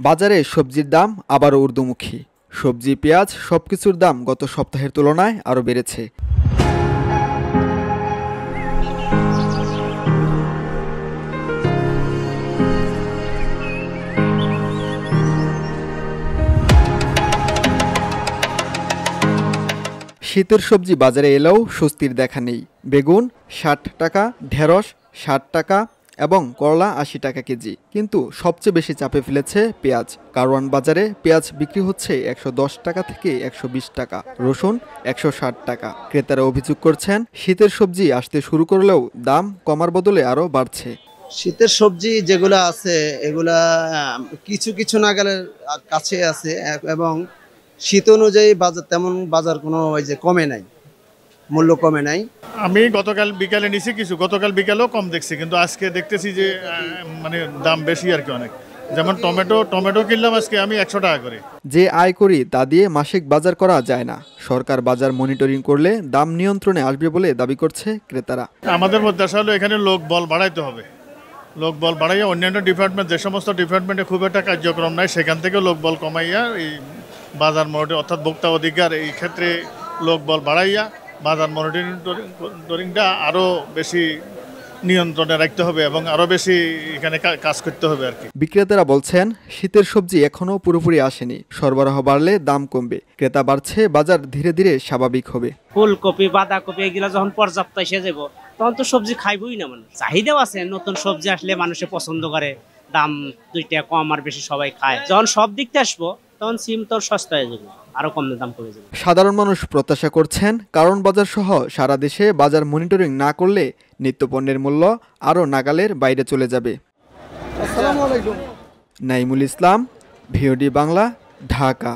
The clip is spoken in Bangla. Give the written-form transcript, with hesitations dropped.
বাজারে সবজির দাম আবারও ঊর্ধ্বমুখী। সবজি, পেঁয়াজ সবকিছুর দাম গত সপ্তাহের তুলনায় আরও বেড়েছে। শীতের সবজি বাজারে এলেও স্বস্তির দেখা নেই। বেগুন ৬০ টাকা, ঢেঁড়স ৬০ টাকা এবং করলা ৮০ টাকা কেজি। কিন্তু সবচেয়ে বেশি চাপে ফেলেছে পেঁয়াজ। কারওয়ান বাজারে পেঁয়াজ বিক্রি হচ্ছে ১১০ টাকা থেকে ১২০ টাকা, রসুন ১৬০ টাকা। ক্রেতারা অভিযোগ করছেন, শীতের সবজি আসতে শুরু করলেও দাম কমার বদলে আরও বাড়ছে। শীতের সবজি যেগুলো আছে এগুলা কিছু কিছু নাগালের কাছে আছে এবং শীত অনুযায়ী বাজার কোনো ওই যে কমে নাই, মূল্য কমে নাই। আমি গতকাল বিকালে নিছি কিছু, গতকাল বিকালেও কম দেখছি, কিন্তু আজকে দেখতেছি যে মানে দাম বেশি আর কি অনেক। যেমন টমেটো কিনলাম আজকে আমি ১০০ টাকা করে। যে আয় করি তা দিয়ে মাসিক বাজার করা যায় না। সরকার বাজার মনিটরিং করলে দাম নিয়ন্ত্রণে আসবে বলে দাবি করছে ক্রেতারা। আমাদের মধ্যে আসলে এখানে লোক বল বাড়াইতে হবে। লোক বল বাড়াইয়া অন্যান্য ডিপার্টমেন্ট, যে সমস্ত ডিপার্টমেন্টে খুব একটা কার্যক্রম নাই, সেখান থেকে লোক বল কমাইয়া এই বাজার মনিটরিং অর্থাৎ ভোক্তা অধিকার এই ক্ষেত্রে লোক বল বাড়াইয়া বাজার মনিটরিংটা আরও বেশি নিয়ন্ত্রণে রাখতে হবে এবং আরও বেশি এখানে কাজ করতে হবে আর কি। বিক্রেতারা বলছেন, শীতের সবজি এখনও পুরোপুরি আসেনি। সরবরাহ বাড়লে দাম কমবে, ক্রেতা বাড়ছে, বাজার ধীরে ধীরে স্বাভাবিক হবে। ফুলকপি, বাঁধাকপি এগুলো যখন পর্যাপ্ত এসে যাব তখন তো সবজি খাইবই না মানুষ। চাহিদাও আছে, নতুন সবজি আসলে মানুষে পছন্দ করে, দাম ২ টাকা কম আর বেশি সবাই খায়। যখন সব দিকতে আসবো তখন সিম তো সস্তা হয়ে যাবে, আরো কম দাম কমে যাবে। সাধারণ মানুষ প্রত্যাশা করছেন, কারণ বাজার সহ সারা দেশে বাজার মনিটরিং না করলে নিত্যপণ্যের মূল্য আরও নাগালের বাইরে চলে যাবে। নাইমুল ইসলাম, ভিওডি বাংলা, ঢাকা।